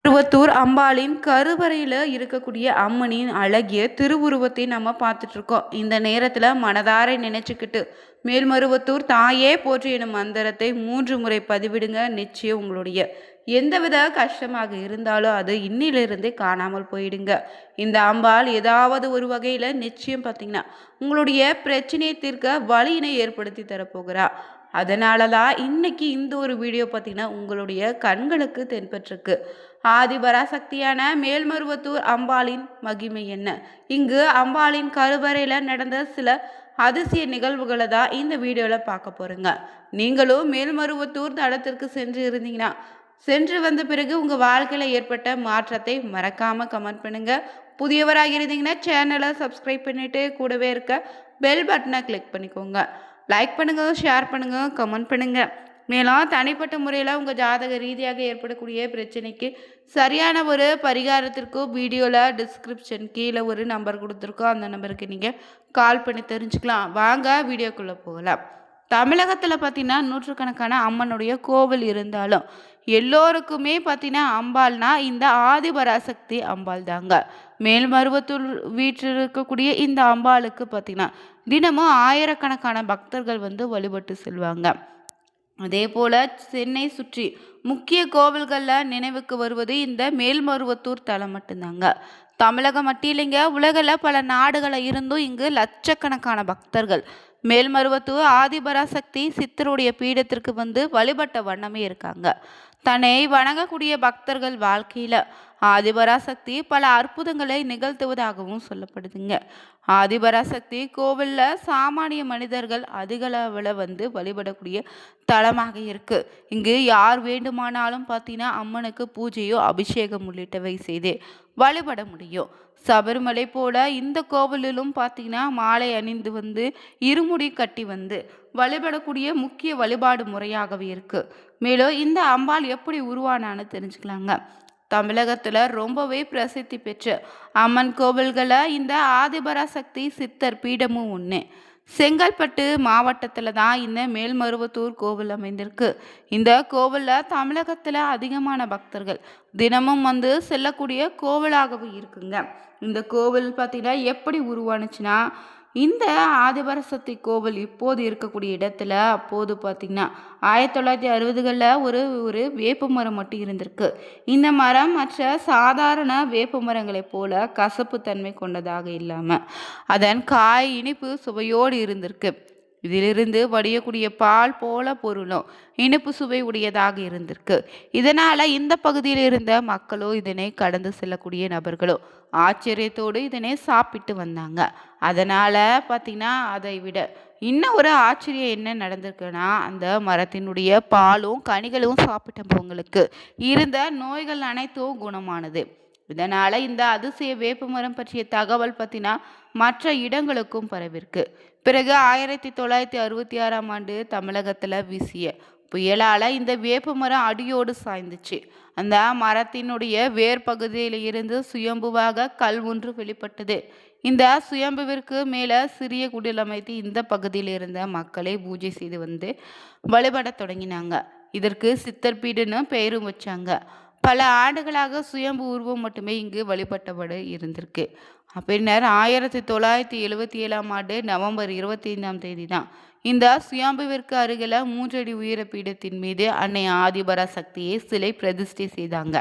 திருவத்தூர் அம்பாளின் கருவறையில் இருக்கக்கூடிய அம்மனின் அழகிய திருவுருவத்தை நம்ம பார்த்துட்டு இருக்கோம். இந்த நேரத்தில் மனதார நினைச்சுக்கிட்டு மேல்மருவத்தூர் தாயே போற்றி எனும் மந்திரத்தை 3 முறை பதிவிடுங்க. நிச்சயம் உங்களுடைய எந்தவித கஷ்டமாக இருந்தாலும் அது இன்னிலிருந்தே காணாமல் போயிடுங்க. இந்த அம்பாள் ஏதாவது ஒரு வகையில் நிச்சயம் பார்த்தீங்கன்னா உங்களுடைய பிரச்சனையை தீர்க்க வழியினை ஏற்படுத்தி தரப்போகிறா. அதனால தான் இன்னைக்கு இந்த ஒரு வீடியோ பார்த்தீங்கன்னா உங்களுடைய கண்களுக்கு தென்பட்டிருக்கு. ஆதிபராசக்தியான மேல்மருவத்தூர் அம்பாளின் மகிமை என்ன, இங்கு அம்பாளின் கருவறையில் நடந்த சில அதிசய நிகழ்வுகளை தான் இந்த வீடியோவில் பார்க்க போகிறோங்க. நீங்களும் மேல்மருவத்தூர் தளத்திற்கு சென்று இருந்தீங்கன்னா சென்று வந்த பிறகு உங்கள் வாழ்க்கையில் ஏற்பட்ட மாற்றத்தை மறக்காமல் கமெண்ட் பண்ணுங்கள். புதியவராக இருந்தீங்கன்னா சேனலை சப்ஸ்கிரைப் பண்ணிவிட்டு கூடவே இருக்க பெல் பட்டனை கிளிக் பண்ணிக்கோங்க. லைக் பண்ணுங்கள், ஷேர் பண்ணுங்கள், கமெண்ட் பண்ணுங்கள். மேலும் தனிப்பட்ட முறையில் உங்கள் ஜாதக ரீதியாக ஏற்படக்கூடிய பிரச்சனைக்கு சரியான ஒரு பரிகாரத்திற்கும் வீடியோவில் டிஸ்கிரிப்ஷன் கீழே ஒரு நம்பர் கொடுத்துருக்கோம். அந்த நம்பருக்கு நீங்கள் கால் பண்ணி தெரிஞ்சுக்கலாம். வாங்க வீடியோக்குள்ளே போகலாம். தமிழகத்தில் பார்த்தீங்கன்னா நூற்றுக்கணக்கான அம்மனுடைய கோவில் இருந்தாலும் எல்லோருக்குமே பார்த்தீங்கன்னா அம்பாள்னா இந்த ஆதிபராசக்தி அம்பாள் தாங்க. மேல்மருவத்தூர் வீட்டில் இருக்கக்கூடிய இந்த அம்பாளுக்கு பார்த்தீங்கன்னா தினமும் ஆயிரக்கணக்கான பக்தர்கள் வழிபட்டு செல்வாங்க. அதே போல் சென்னை சுற்றி முக்கிய கோவில்களில் நினைவுக்கு வருவது இந்த மேல்மருவத்தூர் தலம் மட்டும்தாங்க. தமிழகம் மட்டும் இல்லைங்க, உலகில் பல நாடுகளில் இருந்தும் இங்கு லட்சக்கணக்கான பக்தர்கள் மேல்மருவத்தூர் ஆதிபராசக்தி சித்தருடைய பீடத்திற்கு வழிபட்ட வண்ணமே இருக்காங்க. தன்னை வணங்கக்கூடிய பக்தர்கள் வாழ்க்கையில் ஆதிபராசக்தி பல அற்புதங்களை நிகழ்த்துவதாகவும் சொல்லப்படுதுங்க. ஆதிபராசக்தி கோவிலில் சாமானிய மனிதர்கள் அதிக அளவில் வழிபடக்கூடிய தலமாக இருக்கு. இங்கு யார் வேண்டுமானாலும் பார்த்தீங்கன்னா அம்மனுக்கு பூஜையோ அபிஷேகம் உள்ளிட்டவை செய்து வழிபட முடியும். சபரிமலை போல இந்த கோவிலிலும் பார்த்தீங்கன்னா மாலை அணிந்து இருமுடி கட்டி வழிபடக்கூடிய முக்கிய வழிபாடு முறையாகவே இருக்கு. மேலும் இந்த அம்பாள் எப்படி உருவானான்னு தெரிஞ்சுக்கலாங்க. தமிழகத்தில் ரொம்பவே பிரசித்தி பெற்ற அம்மன் கோவில்களில் இந்த ஆதிபராசக்தி சித்தர் பீடமும் ஒன்று. செங்கல்பட்டு மாவட்டத்தில் தான் இந்த மேல்மருவத்தூர் கோவில் அமைந்திருக்கு. இந்த கோவிலில் தமிழகத்தில் அதிகமான பக்தர்கள் தினமும் செல்லக்கூடிய கோவிலாகவும் இருக்குங்க. இந்த கோவில் பார்த்தீங்கன்னா எப்படி உருவானுச்சுன்னா, இந்த ஆதிபராசக்தி கோவில் இப்போது இருக்கக்கூடிய இடத்துல அப்போது பார்த்திங்கன்னா 1960களில் ஒரு வேப்ப மரம் மட்டும் இருந்திருக்கு. இந்த மரம் மற்ற சாதாரண வேப்ப மரங்களைப் போல கசப்பு தன்மை கொண்டதாக இல்லாமல் அதன் காய் இனிப்பு சுவையோடு இருந்திருக்கு. இதிலிருந்து வடியக்கூடிய பால் போல பொருளும் இனிப்பு சுவை உடையதாக இருந்திருக்கு. இதனால் இந்த பகுதியில் இருந்த மக்களோ இதனை கடந்து செல்லக்கூடிய நபர்களோ ஆச்சரியத்தோடு இதனை சாப்பிட்டு வந்தாங்க. அதனால் பார்த்திங்கன்னா அதை விட இன்னும் ஒரு ஆச்சரியம் என்ன நடந்திருக்குன்னா, அந்த மரத்தினுடைய பாலும் கனிகளும் சாப்பிட்டவங்களுக்கு இருந்த நோய்கள் அனைத்தும் குணமானது. இதனால் இந்த அதிசய வேப்பமரம் பற்றிய தகவல் பற்றினா மற்ற இடங்களுக்கும் பரவிருக்கு. பிறகு 1966ஆம் ஆண்டு தமிழகத்தில் வீசிய புயலால் இந்த வேப்பமரம் அடியோடு சாய்ந்துச்சு. அந்த மரத்தினுடைய வேர் பகுதியில் இருந்து சுயம்புவாக கல் ஒன்று வெளிப்பட்டது. இந்த சுயம்புவிற்கு மேலே சிறிய குடில் அமைத்து இந்த பகுதியில் இருந்த மக்களை பூஜை செய்து வழிபட தொடங்கினாங்க. இதற்கு சித்தர் பீடுன்னு பெயரும் வச்சாங்க. பல ஆண்டுகளாக சுயம்பு உருவம் மட்டுமே இங்கு வழிபட்டபடி இருந்திருக்கு. பின்னர் 1977ஆம் ஆண்டு நவம்பர் 25ஆம் தேதி தான் இந்த சுயம்புவிற்கு அருகில் 3 அடி உயர பீடத்தின் மீது அன்னை ஆதிபராசக்தியை சிலை பிரதிஷ்டை செய்தாங்க.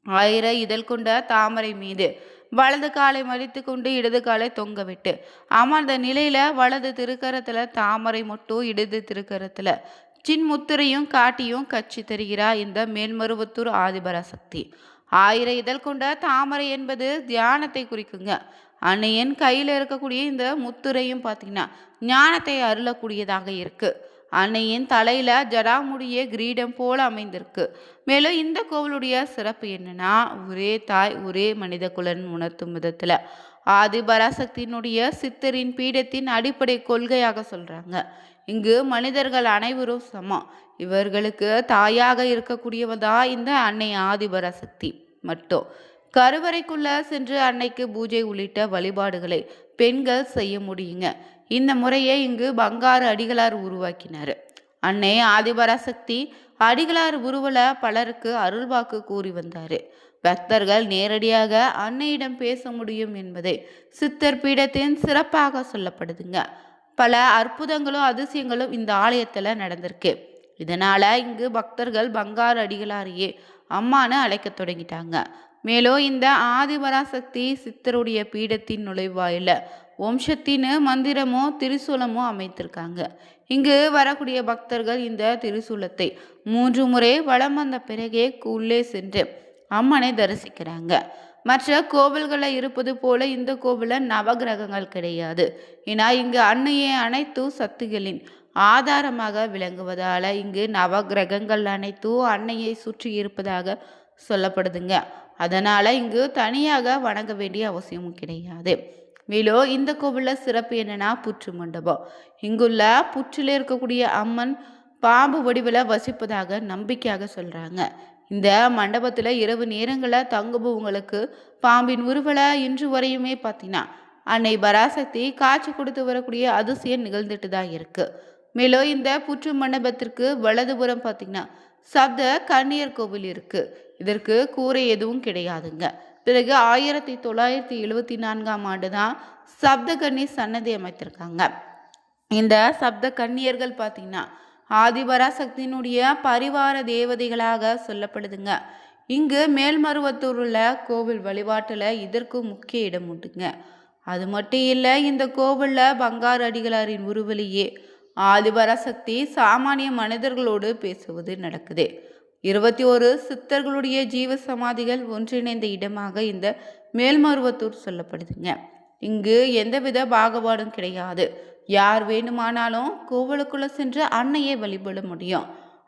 1000 இதழ் கொண்ட தாமரை மீது வலது காலை மடித்து கொண்டு இடது காலை தொங்க விட்டு அமர்ந்த நிலையில வலது திருக்கரத்துல தாமரை மொட்டும் இடது திருக்கரத்துல சின்முத்திரையும் காட்டியும் கட்சி தருகிறார் இந்த மேல்மருவத்தூர் ஆதிபராசக்தி. 1000 இதழ் கொண்ட தாமரை என்பது தியானத்தை குறிக்குங்க. அன்னையன் கையில் இருக்கக்கூடிய இந்த முத்துரையும் பார்த்தீங்கன்னா ஞானத்தை அருளக்கூடியதாக இருக்கு. அன்னையின் தலையில ஜடாமுடிய கிரீடம் போல அமைந்திருக்கு. மேலும் இந்த கோவிலுடைய சிறப்பு என்னன்னா, ஒரே தாய் ஒரே மனித குலன் உணர்த்தும் விதத்துல ஆதிபராசக்தியினுடைய சித்தரின் பீடத்தின் அடிப்படை கொள்கையாக சொல்றாங்க. இங்கு மனிதர்கள் அனைவரும் சமம். இவர்களுக்கு தாயாக இருக்கக்கூடியவதா இந்த அன்னை ஆதிபராசக்தி மட்டும். கருவறைக்குள்ள சென்று அன்னைக்கு பூஜை உள்ளிட்ட வழிபாடுகளை பெண்கள் செய்ய முடியுங்க. இந்த முறையை இங்கு பங்காரு அடிகளார் உருவாக்கினார். அன்னை ஆதிபராசக்தி அடிகளார் உருவல பலருக்கு அருள்வாக்கு கூறி வந்தாரு. பக்தர்கள் நேரடியாக அன்னையிடம் பேச முடியும் என்பதை சித்தர் பீடத்தின் சிறப்பாக சொல்லப்படுதுங்க. பல அற்புதங்களும் அதிசயங்களும் இந்த ஆலயத்துல நடந்திருக்கு. இதனால இங்கு பக்தர்கள் பங்காரு அடிகளாரையே அம்மானு அழைக்க தொடங்கிட்டாங்க. மேலும் இந்த ஆதிபராசக்தி சித்தருடைய பீடத்தின் நுழைவாயில வம்சத்தின் மந்திரமோ திரிசூலமோ அமைத்திருக்காங்க. இங்கு வரக்கூடிய பக்தர்கள் இந்த திரிசூலத்தை 3 முறை வலம் வந்த பிறகே உள்ளே சென்று அம்மனை தரிசிக்கிறாங்க. மற்ற கோவில்களில் இருப்பது போல இந்த கோவிலில் நவகிரகங்கள் கிடையாது. ஏன்னா இங்கு அன்னையே அனைத்து சக்திகளின் ஆதாரமாக விளங்குவதால இங்கு நவகிரகங்கள் அனைத்தும் அன்னையை சுற்றி இருப்பதாக சொல்லப்படுதுங்க. அதனால இங்கு தனியாக வணங்க வேண்டிய அவசியமும் கிடையாது. மேலும் இந்த கோவிலில் சிறப்பு என்னன்னா புற்று மண்டபம். இங்குள்ள புற்றில் இருக்கக்கூடிய அம்மன் பாம்பு வடிவில் வசிப்பதாக நம்பிக்கையாக சொல்றாங்க. இந்த மண்டபத்தில் இரவு நேரங்களில் தங்குபவங்களுக்கு பாம்பின் உருவலை இன்று வரையுமே பார்த்தீங்கன்னா அன்னை பராசக்தி காட்சி கொடுத்து வரக்கூடிய அதிசயம் நிகழ்ந்துட்டு தான் இருக்கு. மேலும் இந்த புற்று மண்டபத்திற்கு வலதுபுறம் பார்த்தீங்கன்னா சப்த கன்னியர் கோவில் இருக்கு. இதற்கு கூரை எதுவும் கிடையாதுங்க. பிறகு 1974ஆம் ஆண்டு தான் சப்த கன்னி சன்னதி அமைத்திருக்காங்க. இந்த சப்த கன்னியர்கள் பார்த்தீங்கன்னா ஆதிபராசக்தியினுடைய பரிவார தேவதைகளாக சொல்லப்படுதுங்க. இங்கு மேல்மருவத்தூர்ல கோவில் வழிபாட்டில் இதற்கு முக்கிய இடம் உண்டுங்க. அது மட்டும் இல்லை, இந்த கோவிலில் பங்காரு அடிகளாரின் உருவலையே ஆதிபராசக்தி சாமானிய மனிதர்களோடு பேசுவது நடக்குது. 21 சித்தர்களுடைய ஜீவ சமாதிகள் ஒன்றிணைந்த இடமாக இந்த மேல்மருவத்தூர் சொல்லப்படுதுங்க. இங்கு எந்தவித பாகுபாடும் கிடையாது. யார் வேண்டுமானாலும் கோவிலுக்குள்ள சென்று அன்னையை வழிபட முடியும்.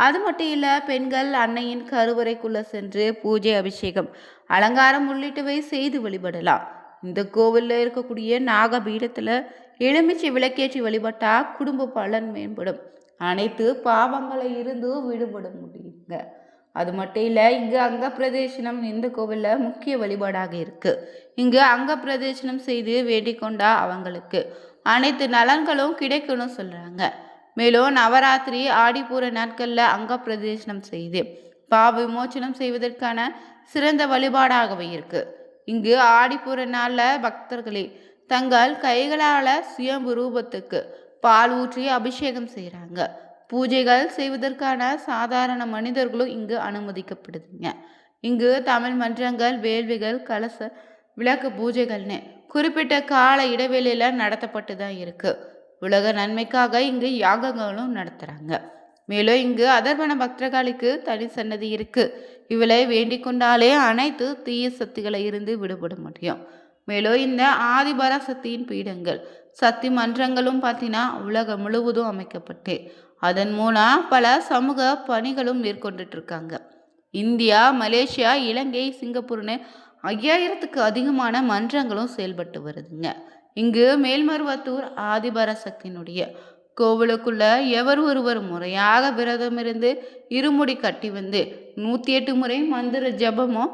அது மட்டும் இல்லை, பெண்கள் அன்னையின் கருவறைக்குள்ள சென்று பூஜை, அபிஷேகம், அலங்காரம் உள்ளிட்டவை செய்து வழிபடலாம். இந்த கோவிலில் இருக்கக்கூடிய நாகபீடத்தில் எலுமிச்சை விளக்கேற்றி வழிபட்டா குடும்ப பலன் மேம்படும். அனைத்து பாவங்களை இருந்து விடுபட முடியுங்க. அது மட்டும் இல்லை, இங்கு அங்க பிரதேசனம் இந்த கோவிலில் முக்கிய வழிபாடாக இருக்கு. இங்கு அங்க பிரதேசனம் செய்து வேண்டிக் கொண்டா அவங்களுக்கு அனைத்து நலன்களும் கிடைக்கணும் சொல்றாங்க. மேலும் நவராத்திரி ஆடிப்பூர நாட்கள்ல அங்க பிரதேசனம் செய்து பாவ விமோச்சனம் செய்வதற்கான சிறந்த வழிபாடாகவே இருக்கு. இங்கு ஆடிப்பூர நாள்ல பக்தர்களே தங்கள் கைகளால சுயம்பு ரூபத்துக்கு பால் ஊற்றி அபிஷேகம் செய்கிறாங்க. பூஜைகள் செய்வதற்கான சாதாரண மனிதர்களும் இங்கு அனுமதிக்கப்படுதுங்க. இங்கு தமிழ் மன்றங்கள், வேள்விகள், கலச விளக்கு பூஜைகள்னு குறிப்பிட்ட கால இடைவெளியில நடத்தப்பட்டு தான் இருக்கு. உலக நன்மைக்காக இங்கு யாகங்களும் நடத்துறாங்க. மேலும் இங்கு அதர்வன பக்தர்களுக்கு தனி சன்னதி இருக்கு. இவளை வேண்டிக் கொண்டாலே அனைத்து தீய சக்திகளை இருந்து விடுபட முடியும். மேலும் இந்த ஆதிபராசக்தியின் பீடங்கள், சக்தி மன்றங்களும் பார்த்தீங்கன்னா உலகம் முழுவதும் அமைக்கப்பட்டு அதன் மூலம் பல சமூக பணிகளும் மேற்கொண்டுட்டு இருக்காங்க. இந்தியா, மலேசியா, இலங்கை, சிங்கப்பூர்னு 5000த்துக்கு அதிகமான மன்றங்களும் செயல்பட்டு வருதுங்க. இங்கு மேல்மருவத்தூர் ஆதிபராசக்தியினுடைய கோவிலுக்குள்ள எவர் ஒருவர் முறையாக விரதம் இருந்து இருமுடி கட்டி வந்து 108 முறை மந்திர ஜபமோ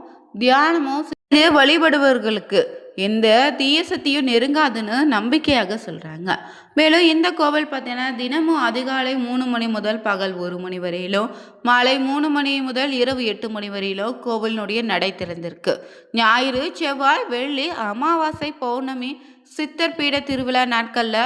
தியானமோ செய்து வழிபடுபவர்களுக்கு எந்த தீய சக்தியும் நெருங்காதுன்னு நம்பிக்கையாக சொல்றாங்க. மேலும் இந்த கோவில் பார்த்தீங்கன்னா தினமும் அதிகாலை 3 மணி முதல் பகல் 1 மணி வரையிலும், மாலை 3 மணி முதல் இரவு 8 மணி வரையிலும் கோவிலினுடைய நடை திறந்திருக்கு. ஞாயிறு, செவ்வாய், வெள்ளி, அமாவாசை, பௌர்ணமி, சித்தர் பீட திருவிழா நாட்கள்ல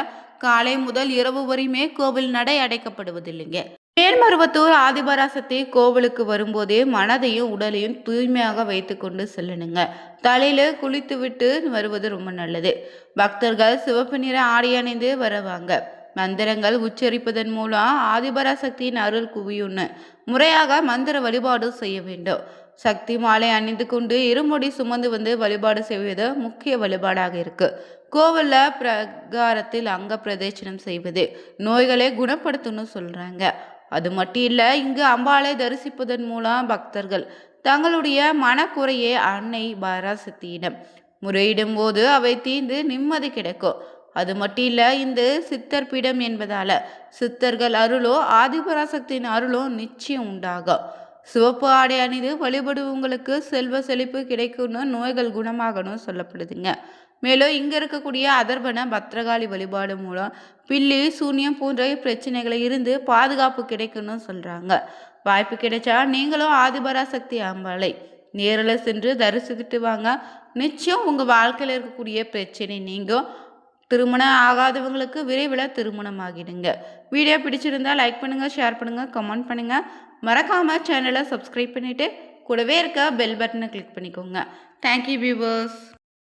காலை முதல் இரவு வரையுமே கோவில் நடை அடைக்கப்படுவதில்லைங்க. மேல்மருவத்தூர் ஆதிபராசக்தி கோவிலுக்கு வரும்போதே மனதையும் உடலையும் தூய்மையாக வைத்து கொண்டு செல்லணுங்க. தலையில குளித்து விட்டு வருவது ரொம்ப நல்லது. பக்தர்கள் சிவப்பு நிற ஆடை அணிந்து வருவாங்க. மந்திரங்கள் உச்சரிப்பதன் மூலம் ஆதிபராசக்தியின் அருள் குவியும்னு முறையாக மந்திர வழிபாடு செய்ய வேண்டும். சக்தி மாலை அணிந்து கொண்டு இருமுடி சுமந்து வந்து வழிபாடு செய்வது முக்கிய வழிபாடாக இருக்கு. கோவில்ல பிரகாரத்தில் அங்க பிரதேசனம் செய்வது நோய்களை குணப்படுத்தணும்னு சொல்றாங்க. அது மட்டும் இல்லை, இங்கு அம்பாளை தரிசிப்பதன் மூலம் பக்தர்கள் தங்களுடைய மனக்குறையை அன்னை பராசக்தியிடம் முறையிடும் போது அவை தீர்ந்து நிம்மதி கிடைக்கும். அது மட்டும் இல்லை, இந்த சித்தர் பீடம் என்பதால சித்தர்கள் அருளோ ஆதிபராசக்தியின் அருளோ நிச்சயம் உண்டாகும். சிவப்பு ஆடை அணிந்து வழிபடுவங்களுக்கு செல்வ செழிப்பு கிடைக்கும்னு, நோய்கள் குணமாகணும் சொல்லப்படுதுங்க. மேலும் இங்கே இருக்கக்கூடிய அதர்வன பத்ரகாளி வழிபாடு மூலம் பில்லி, சூன்யம் போன்ற பிரச்சனைகளை இருந்து பாதுகாப்பு கிடைக்கும்னு சொல்கிறாங்க. வாய்ப்பு கிடைச்சா நீங்களும் ஆதிபராசக்தி அம்பாளை நேரில் சென்று தரிசித்துட்டு வாங்க. நிச்சயம் உங்கள் வாழ்க்கையில் இருக்கக்கூடிய பிரச்சனை நீங்கும். திருமணம் ஆகாதவங்களுக்கு விரைவில் திருமணம் ஆகிடுங்க. வீடியோ பிடிச்சிருந்தா லைக் பண்ணுங்கள், ஷேர் பண்ணுங்கள், கமெண்ட் பண்ணுங்கள். மறக்காமல் சேனலை சப்ஸ்கிரைப் பண்ணிவிட்டு கூடவே இருக்க பெல் பட்டனை கிளிக் பண்ணிக்கோங்க. Thank you viewers.